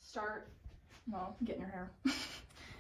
start, well, getting her hair.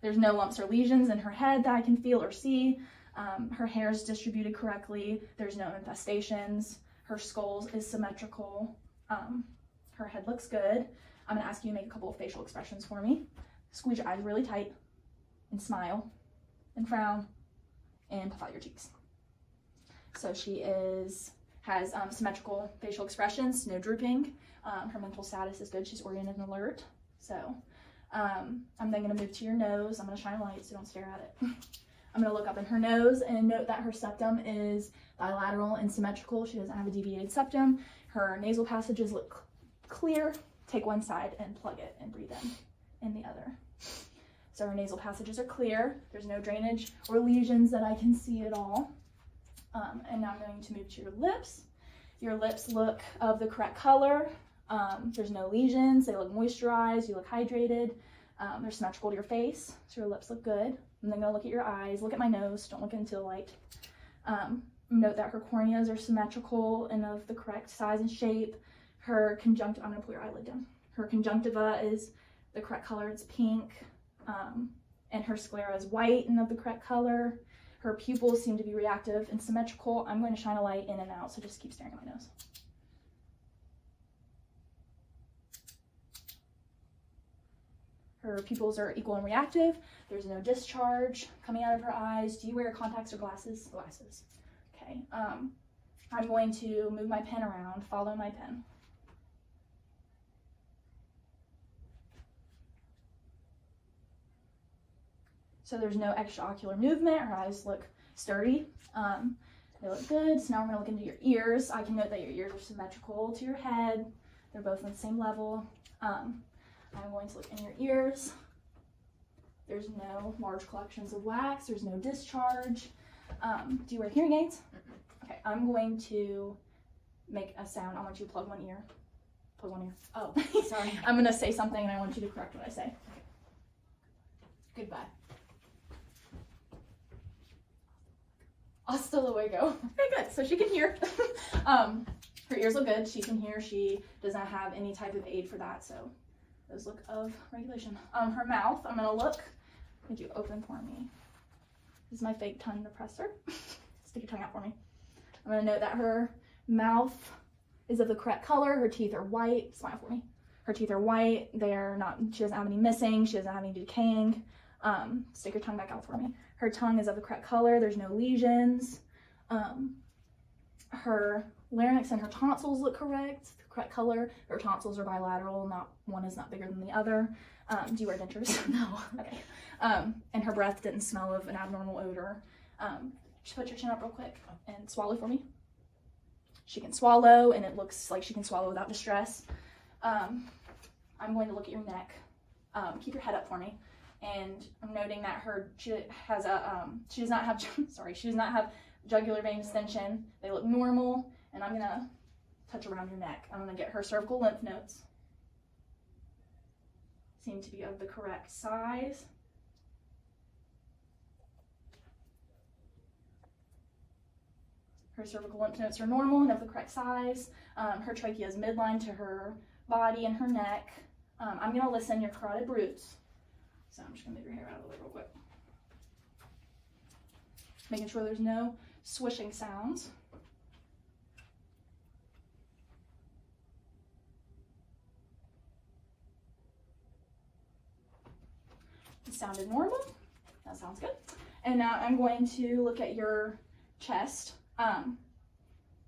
There's no lumps or lesions in her head that I can feel or see. Her hair is distributed correctly. There's no infestations. Her skull is symmetrical. Her head looks good. I'm gonna ask you to make a couple of facial expressions for me. Squeeze your eyes really tight and smile and frown and puff out your cheeks. So she has symmetrical facial expressions, no drooping. Her mental status is good. She's oriented and alert. So I'm then gonna move to your nose. I'm gonna shine a light so don't stare at it. I'm gonna look up in her nose and note that her septum is bilateral and symmetrical. She doesn't have a deviated septum. Her nasal passages look clear. Take one side and plug it and breathe in the other. So her nasal passages are clear. There's no drainage or lesions that I can see at all. And now I'm going to move to your lips. Your lips look of the correct color. There's no lesions. They look moisturized. You look hydrated. They're symmetrical to your face, so your lips look good. I'm then gonna look at your eyes. Look at my nose. Don't look into the light. Note that her corneas are symmetrical and of the correct size and shape. Her conjunctiva, I'm gonna pull your eyelid down. Her conjunctiva is the correct color. It's pink. And her sclera is white and of the correct color. Her pupils seem to be reactive and symmetrical. I'm going to shine a light in and out, so just keep staring at my nose. Her pupils are equal and reactive. There's no discharge coming out of her eyes. Do you wear contacts or glasses? Glasses. Okay. I'm going to move my pen around. Follow my pen. So there's no extraocular movement. Her eyes look sturdy. They look good. So now we're gonna look into your ears. I can note that your ears are symmetrical to your head. They're both on the same level. I'm going to look in your ears. There's no large collections of wax. There's no discharge. Do you wear hearing aids? Okay, I'm going to make a sound. I want you to plug one ear. Plug one ear. Oh, sorry. I'm gonna say something and I want you to correct what I say. Okay. Goodbye. Hasta luego. Okay, good. So she can hear. Her ears look good. She can hear. She does not have any type of aid for that. So those look of regulation. Her mouth, I'm gonna look. Could you open for me? This is my fake tongue depressor. Stick your tongue out for me. I'm gonna note that her mouth is of the correct color. Her teeth are white. Smile for me. Her teeth are white. They're not, she doesn't have any missing. She doesn't have any decaying. Stick your tongue back out for me. Her tongue is of the correct color. There's no lesions. Her larynx and her tonsils look correct. The correct color. Her tonsils are bilateral. Not one is not bigger than the other. Do you wear dentures? No. Okay. And her breath didn't smell of an abnormal odor. Just put your chin up real quick and swallow for me. She can swallow, and it looks like she can swallow without distress. I'm going to look at your neck. Keep your head up for me. And I'm noting that she does not have, sorry, she does not have jugular vein distension. They look normal, and I'm gonna touch around your neck. I'm gonna get her cervical lymph nodes. Seem to be of the correct size. Her cervical lymph nodes are normal and of the correct size. Her trachea is midline to her body and her neck. I'm gonna listen your carotid roots. So I'm just gonna move your hair out of the way real quick. Making sure there's no swishing sounds. It sounded normal. That sounds good. And now I'm going to look at your chest.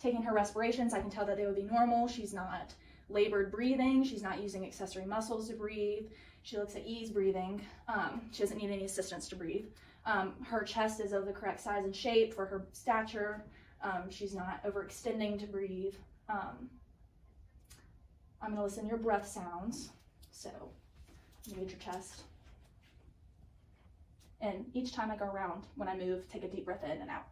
Taking her respirations, I can tell that they would be normal. She's not labored breathing. She's not using accessory muscles to breathe. She looks at ease breathing. She doesn't need any assistance to breathe. Her chest is of the correct size and shape for her stature. She's not overextending to breathe. I'm gonna listen to your breath sounds. So, move your chest. And each time I go around, when I move, take a deep breath in and out.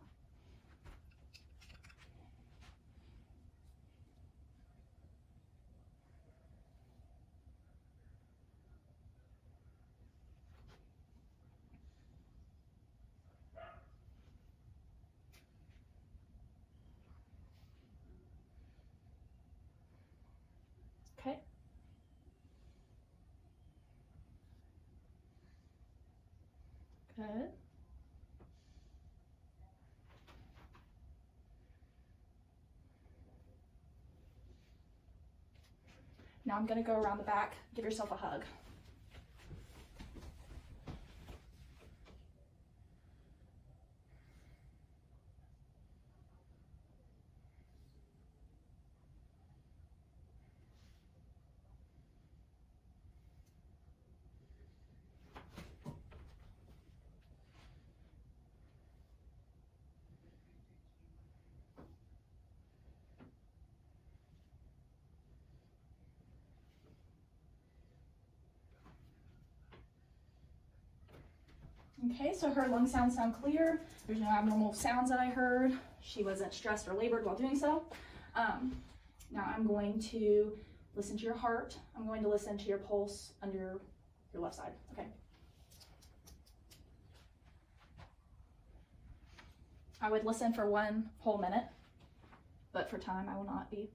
Okay. Good. Now I'm going to go around the back. Give yourself a hug. Okay, so her lung sounds sound clear. There's no abnormal sounds that I heard. She wasn't stressed or labored while doing so. Now I'm going to listen to your heart. I'm going to listen to your pulse under your left side, okay? I would listen for 1 whole minute, but for time I will not be.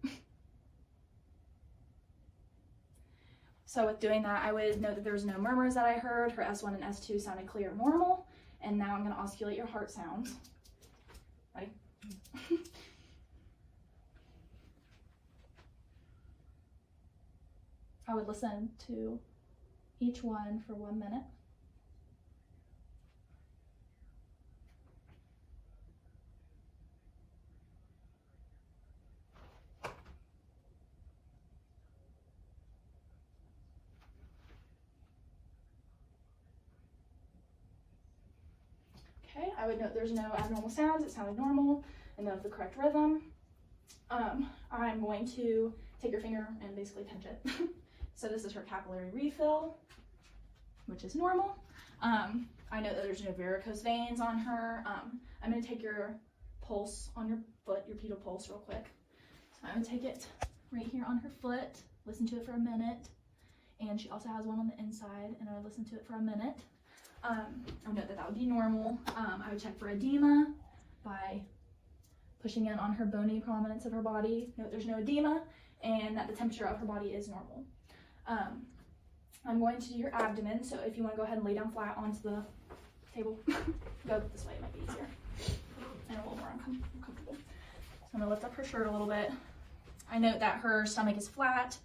So with doing that, I would note that there was no murmurs that I heard. Her S1 and S2 sounded clear and normal. And now I'm going to auscultate your heart sounds. Ready? I would listen to each one for 1 minute. Okay, I would note there's no abnormal sounds. It sounded normal and of the correct rhythm. I'm going to take your finger and basically pinch it. So this is her capillary refill, which is normal. I know that there's no varicose veins on her. I'm going to take your pulse on your foot, your pedal pulse, real quick. So I'm going to take it right here on her foot, listen to it for a minute. And she also has one on the inside, and I would listen to it for a minute. I would note that that would be normal. I would check for edema by pushing in on her bony prominence of her body. Note there's no edema, and that the temperature of her body is normal. I'm going to do your abdomen, so if you want to go ahead and lay down flat onto the table, go this way, it might be easier and a little more uncomfortable. So I'm going to lift up her shirt a little bit. I note that her stomach is flat,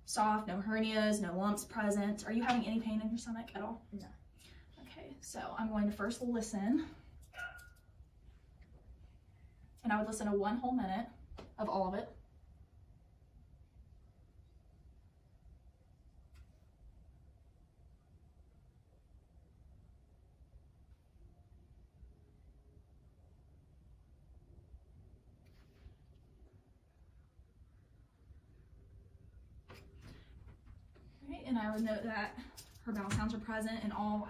soft, no hernias, no lumps present. Are you having any pain in your stomach at all? No. Okay, so I'm going to first listen, and I would listen to 1 whole minute of all of it. Okay, and I would note that her bowel sounds are present in all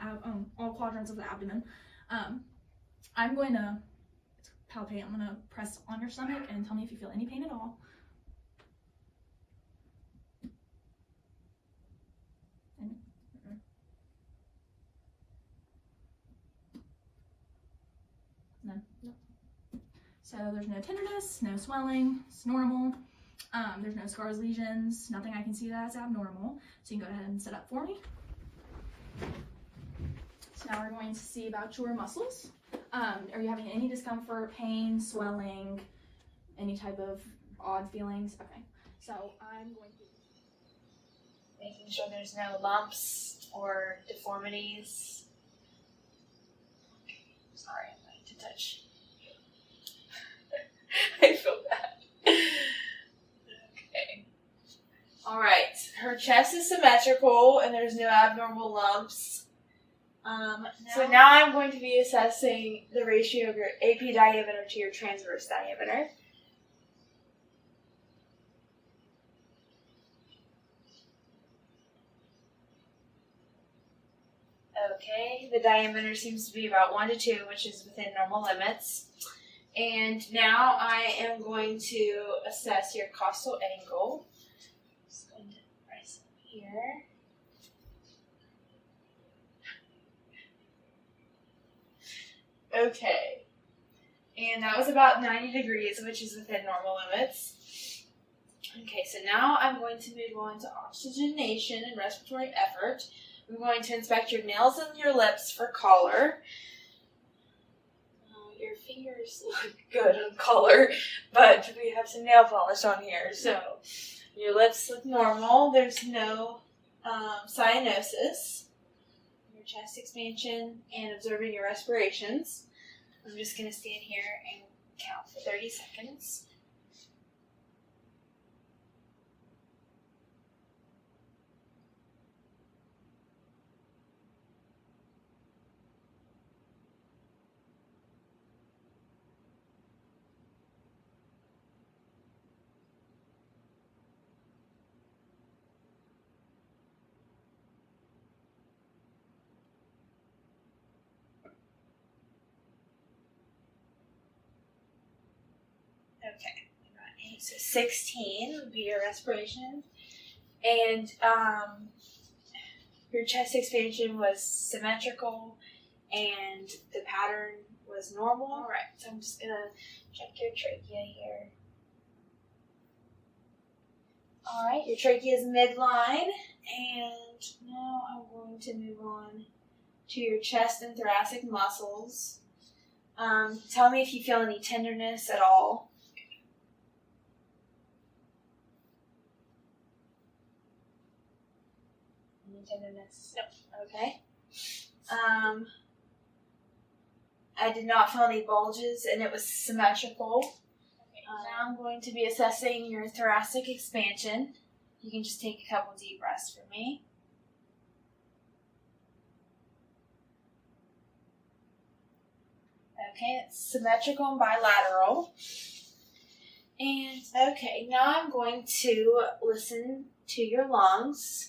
quadrants of the abdomen. I'm going to palpate. I'm going to press on your stomach and tell me if you feel any pain at all. None? No. So there's no tenderness, no swelling, it's normal. There's no scars, lesions, nothing I can see that's abnormal. So you can go ahead and sit up for me. So now we're going to see about your muscles. Are you having any discomfort, pain, swelling, any type of odd feelings? Okay, so I'm going to... Making sure there's no lumps or deformities. Sorry, I'm going to touch. I feel bad. Okay. Alright, her chest is symmetrical and there's no abnormal lumps. So now I'm going to be assessing the ratio of your AP diameter to your transverse diameter. Okay, the diameter seems to be about 1 to 2, which is within normal limits. And now I am going to assess your costal angle. Just going to press up here. Okay, and that was about 90 degrees, which is within normal limits. Okay, so now I'm going to move on to oxygenation and respiratory effort, I'm going to inspect your nails and your lips for color. Your fingers look good on color, but we have some nail polish on here, so your lips look normal. There's no cyanosis. Your chest expansion and observing your respirations. I'm just going to stand here and count for 30 seconds. Okay, so 16 would be your respiration, and your chest expansion was symmetrical, and the pattern was normal. All right, so I'm just gonna check your trachea here. All right, your trachea is midline, and now I'm going to move on to your chest and thoracic muscles. Tell me if you feel any tenderness at all. Tenderness. No. Okay. I did not feel any bulges, and it was symmetrical. Okay. Now I'm going to be assessing your thoracic expansion. You can just take a couple deep breaths for me. Okay, it's symmetrical and bilateral. And okay, now I'm going to listen to your lungs.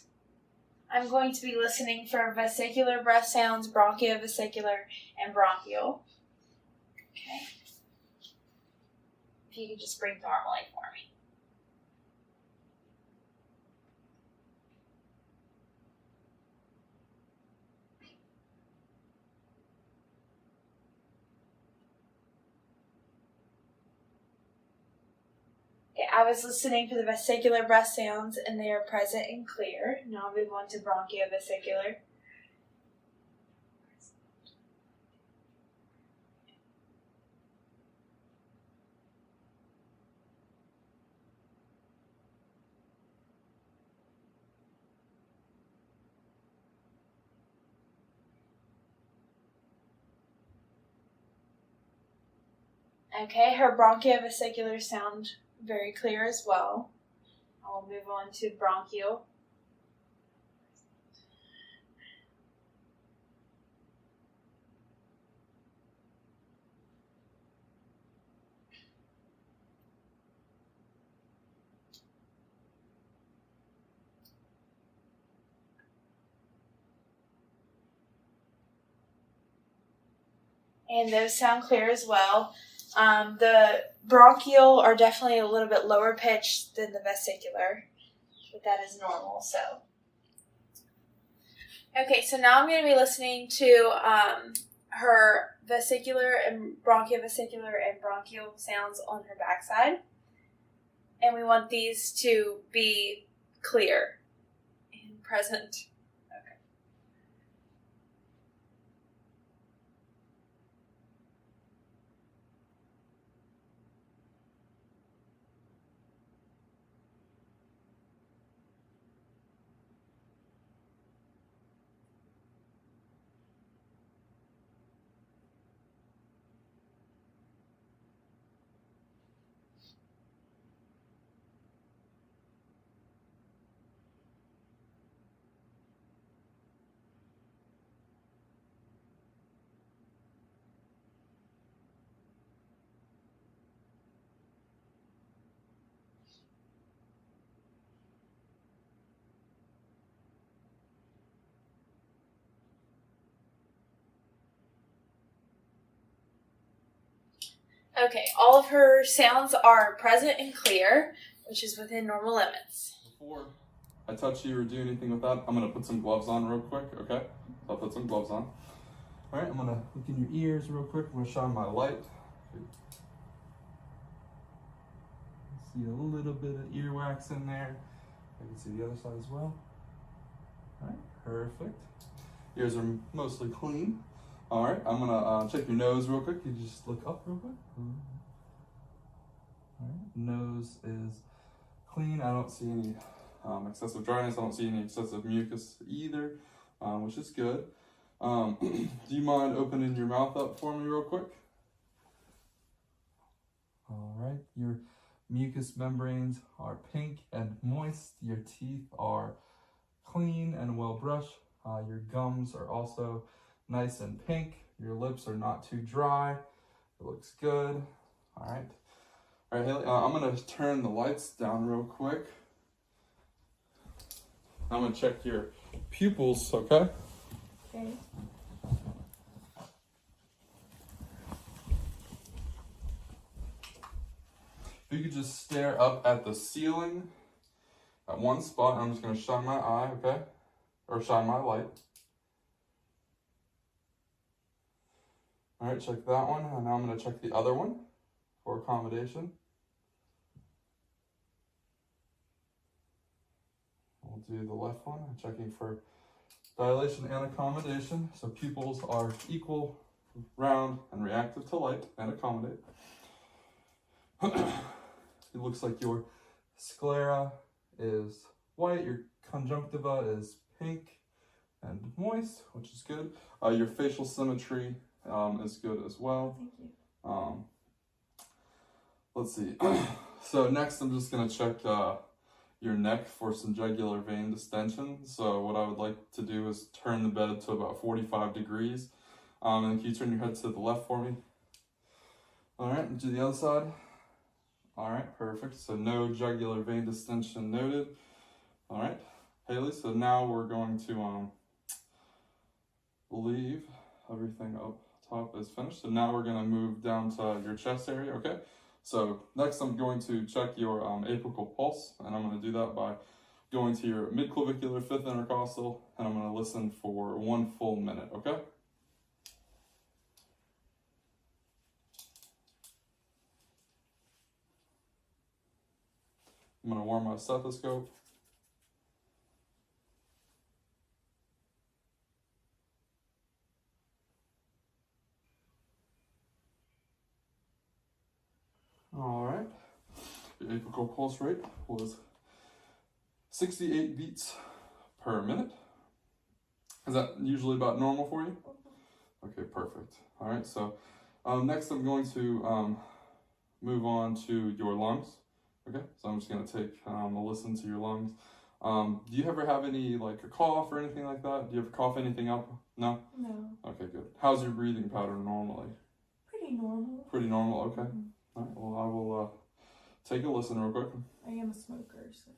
I'm going to be listening for vesicular breath sounds, bronchiovesicular, and bronchial. Okay. If you could just breathe normally for me. I was listening for the vesicular breath sounds, and they are present and clear. Now I'll move on to bronchiovesicular. Okay, her bronchiovesicular sound very clear as well. I'll move on to bronchial. And those sound clear as well. The bronchial are definitely a little bit lower pitched than the vesicular, but that is normal, so. Okay, so now I'm going to be listening to her vesicular and bronchiovesicular and bronchial sounds on her backside. And we want these to be clear and present. Okay, all of her sounds are present and clear, which is within normal limits. Before I touch you or do anything with that, I'm going to put some gloves on real quick, okay? So I'll put some gloves on. All right, I'm going to look in your ears real quick. I'm going to shine my light. See a little bit of earwax in there. I can see the other side as well. All right. perfect. Ears are mostly clean. All right, I'm gonna check your nose real quick. Can you just look up real quick? All right, nose is clean. I don't see any excessive dryness. I don't see any excessive mucus either, which is good. Do you mind opening your mouth up for me real quick? All right, your mucous membranes are pink and moist. Your teeth are clean and well brushed. Your gums are also nice and pink. Your lips are not too dry. It looks good. All right. All right, Haley, I'm gonna turn the lights down real quick. I'm gonna check your pupils, okay? Okay. If you could just stare up at the ceiling at one spot, I'm just gonna shine my eye, okay? Or shine my light. All right, check that one, and now I'm gonna check the other one for accommodation. We'll do the left one, I'm checking for dilation and accommodation. So pupils are equal, round, and reactive to light, and accommodate. It looks like your sclera is white, your conjunctiva is pink and moist, which is good. Your facial symmetry is good as well. Thank you. Let's see. So next I'm just gonna check your neck for some jugular vein distension. So what I would like to do is turn the bed to about 45 degrees. And can you turn your head to the left for me? All right, and do the other side. All right, perfect. So no jugular vein distension noted. All right, Haley, so now we're going to leave everything up top is finished. So now we're gonna move down to your chest area, okay? So next I'm going to check your apical pulse, and I'm gonna do that by going to your midclavicular fifth intercostal, and I'm gonna listen for 1 full minute, okay? I'm gonna warm my stethoscope. All right, the apical pulse rate was 68 beats per minute. Is that usually about normal for you? Okay, perfect. All right, so next I'm going to move on to your lungs. Okay, so I'm just gonna take a listen to your lungs. Do you ever have any, like a cough or anything like that? Do you ever cough anything up? No? No. Okay, good. How's your breathing pattern normally? Pretty normal. Pretty normal, okay. Mm-hmm. All right, well, I will take a listen real quick. I am a smoker, so.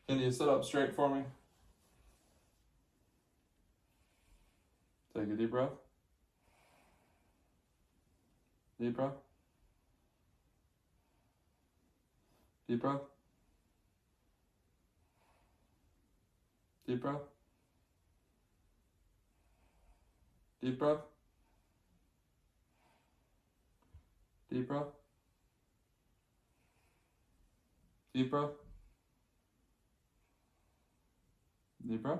Can you sit up straight for me? Take a deep breath. Deep breath. Deep breath. Deep breath. Deep breath. Deep breath. Deep breath. Deep breath.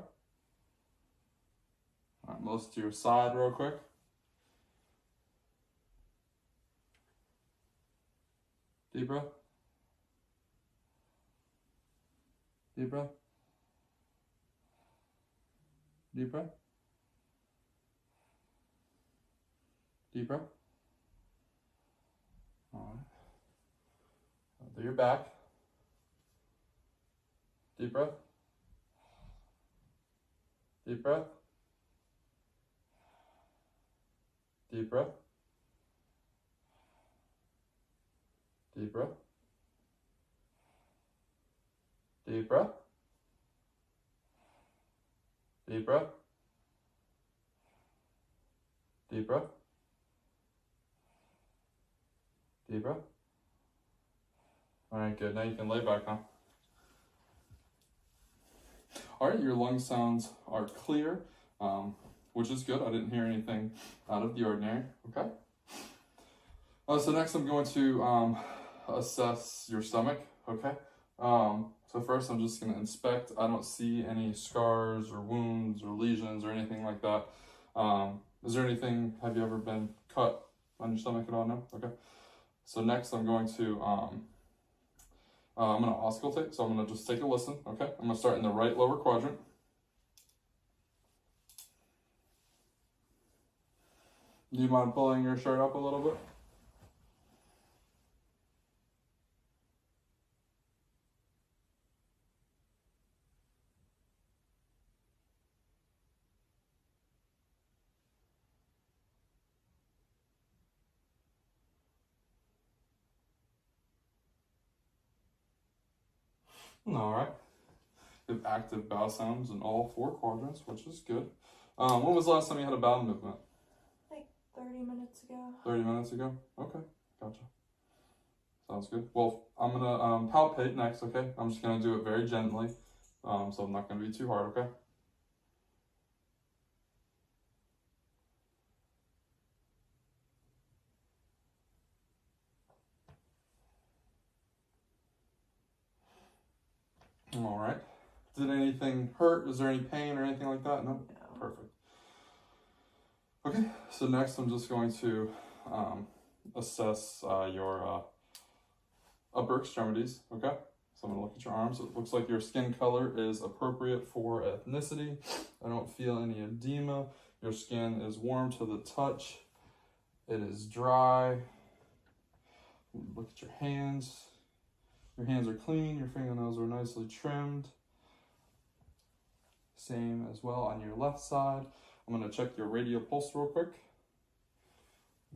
All right, most to your side real quick. Deep breath. Deep breath. Deep breath. Deep breath. All right. Do your back. Deep breath. Deep breath. Deep breath. Deep breath. Deep breath. Deep breath. Deep breath. Deep breath. All right, good. Now you can lay back now. All right, your lung sounds are clear, which is good. I didn't hear anything out of the ordinary, okay? So next I'm going to assess your stomach, okay? So first I'm just going to inspect. I don't see any scars or wounds or lesions or anything like that. Is there anything, have you ever been cut on your stomach at all? No? Okay. So next I'm going to auscultate. So I'm going to just take a listen. Okay. I'm going to start in the right lower quadrant. Do you mind pulling your shirt up a little bit? All right. You have active bowel sounds in all 4 quadrants, which is good. When was the last time you had a bowel movement? Like 30 minutes ago. 30 minutes ago? Okay, gotcha. Sounds good. Well, I'm going to palpate next, okay? I'm just going to do it very gently, so I'm not going to be too hard, okay? All right. Did anything hurt? Is there any pain or anything like that? No? No. Perfect. Okay, so next I'm just going to assess your upper extremities, okay? So I'm gonna look at your arms. It looks like your skin color is appropriate for ethnicity. I don't feel any edema. Your skin is warm to the touch. It is dry. Look at your hands. Your hands are clean. Your fingernails are nicely trimmed. Same as well on your left side. I'm gonna check your radial pulse real quick.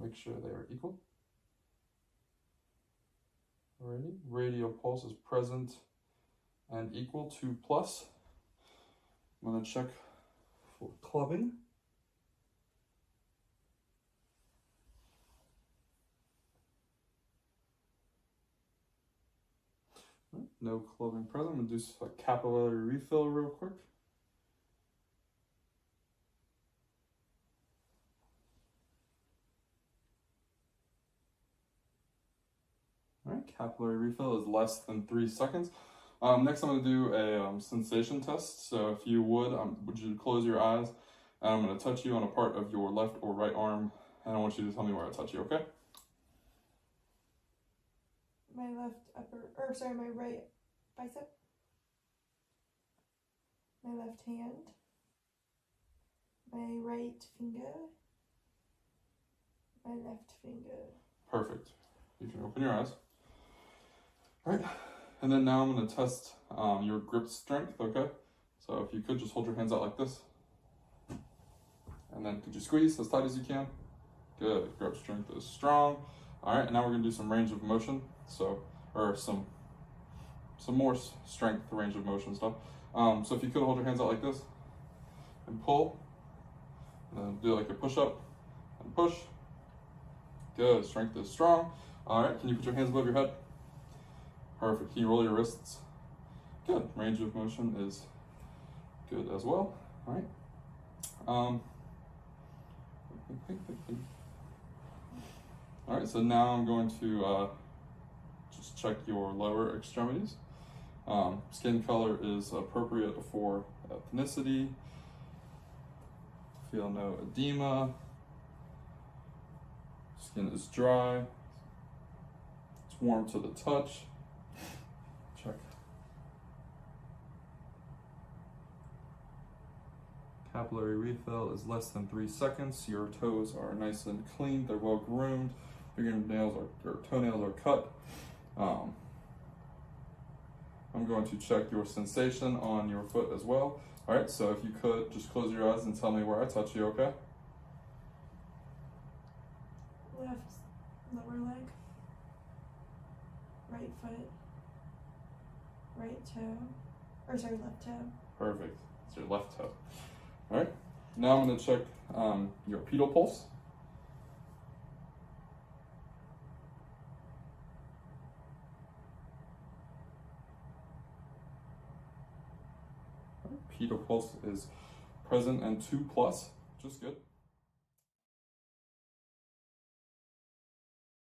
Make sure they are equal. Alrighty, radial pulse is present and equal to plus. I'm going to check for clubbing. Right, no clubbing present. I'm going to do a capillary refill real quick. All right, capillary refill is less than 3 seconds. Next, I'm going to do a sensation test. So if you would you close your eyes? And I'm going to touch you on a part of your left or right arm, and I want you to tell me where I touch you, okay? My right bicep. My left hand. My right finger. My left finger. Perfect. You can open your eyes. All right, and then now I'm going to test your grip strength, okay? So if you could just hold your hands out like this. And then could you squeeze as tight as you can? Good, grip strength is strong. All right, and now we're going to do some range of motion. Or some more strength range of motion stuff. So if you could hold your hands out like this and pull, and then do like a push up and push. Good, strength is strong. All right, can you put your hands above your head? Perfect. Can you roll your wrists? Good. Range of motion is good as well. All right. All right. So now I'm going to just check your lower extremities. Skin color is appropriate for ethnicity. Feel no edema. Skin is dry. It's warm to the touch. Check. Capillary refill is less than 3 seconds. Your toes are nice and clean. They're well groomed. Fingernails or toenails are cut. I'm going to check your sensation on your foot as well. All right, so if you could just close your eyes and tell me where I touch you, okay? Left lower leg. Right foot. Right toe. Left toe. Perfect. It's your left toe. All right. Now I'm going to check your pedal pulse. Pedal pulse is present and 2+, which is good.